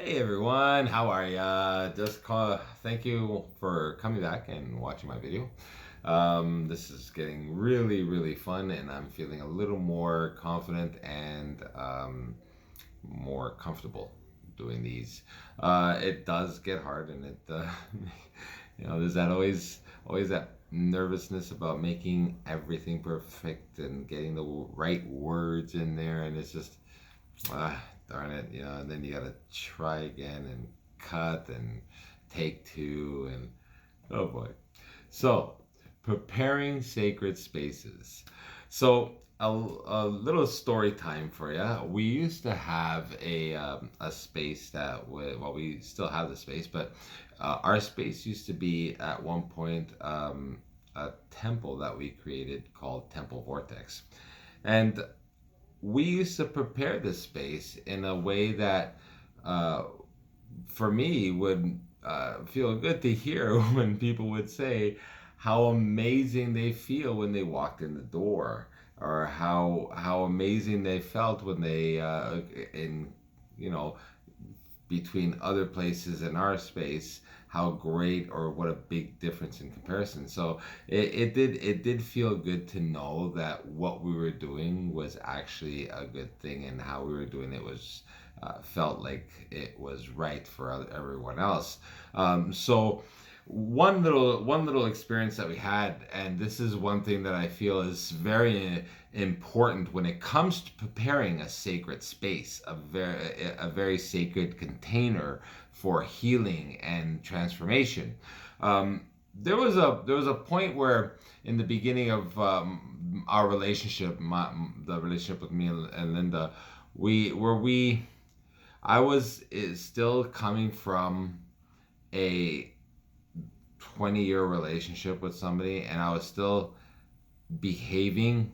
Hey everyone, how are ya? Thank you for coming back and watching my video. This is getting really, really fun, and I'm feeling a little more confident and more comfortable doing these. It does get hard, and there's always that nervousness about making everything perfect and getting the right words in there, and it's just darn it, and then you gotta try again and cut and take two and oh boy. So, preparing sacred spaces. So, a little story time for you. We used to have a space well, we still have the space, but our space used to be at one point a temple that we created called Temple Vortex. And we used to prepare this space in a way that, uh, for me, would feel good to hear when people would say how amazing they feel when they walked in the door, or how amazing they felt when they in you know between other places in our space, how great or what a big difference in comparison. So it did feel good to know that what we were doing was actually a good thing, and how we were doing it was felt like it was right for everyone else. So one little experience that we had, and this is one thing that I feel is very important when it comes to preparing a sacred space, a very sacred container for healing and transformation. There was a point where, in the beginning of our relationship, the relationship with me and Linda, we where we I was is still coming from a 20-year relationship with somebody, and I was still behaving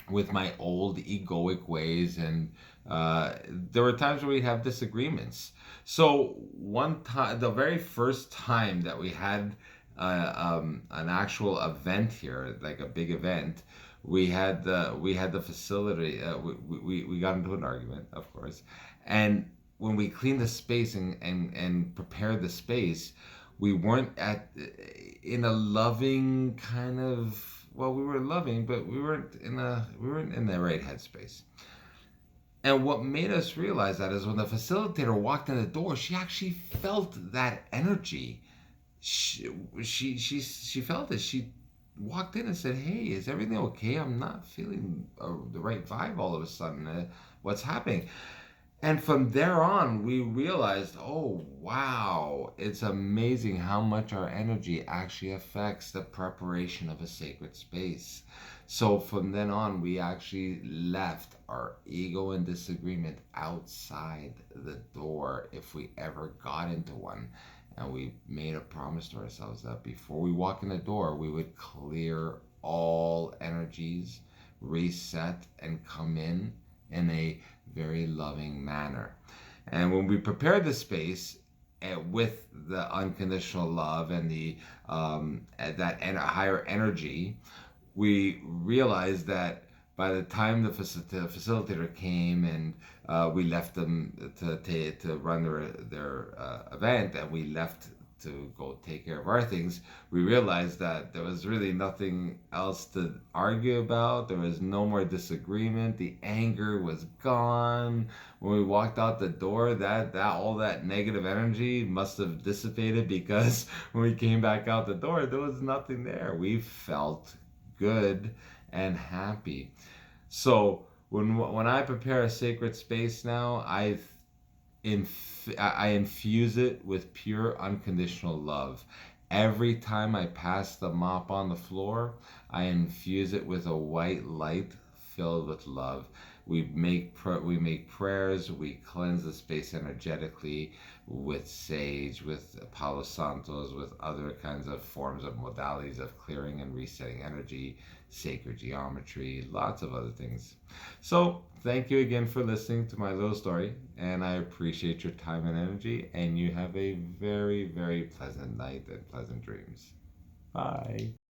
with my old egoic ways, and there were times where we'd have disagreements. So one time, the very first time that we had an actual event here, like a big event, we had the facility. We got into an argument, of course, and when we cleaned the space and prepared the space, we weren't in a loving kind of, well, we were loving, but we weren't in the right headspace. And what made us realize that is when the facilitator walked in the door, she actually felt that energy. She felt it. She walked in and said, "Hey, is everything okay? I'm not feeling the right vibe all of a sudden. What's happening?" And from there on, we realized, oh, wow, it's amazing how much our energy actually affects the preparation of a sacred space. So from then on, we actually left our ego and disagreement outside the door if we ever got into one. And we made a promise to ourselves that before we walk in the door, we would clear all energies, reset, and come in a very loving manner. And when we prepare the space with the unconditional love and higher energy, we realized that by the time the facilitator came, and we left them to run their event, and we left to go take care of our things, we realized that there was really nothing else to argue about. There was no more disagreement. The anger was gone. When we walked out the door, that all that negative energy must have dissipated, because when we came back out the door, there was nothing there. We felt good and happy. So when I prepare a sacred space now, I infuse it with pure unconditional love. Every time I pass the mop on the floor, I infuse it with a white light filled with love. We make prayers. We cleanse the space energetically with sage, with Palo Santos, with other kinds of forms of modalities of clearing and resetting energy, sacred geometry, lots of other things. So, thank you again for listening to my little story, and I appreciate your time and energy, and you have a very, very pleasant night and pleasant dreams. Bye.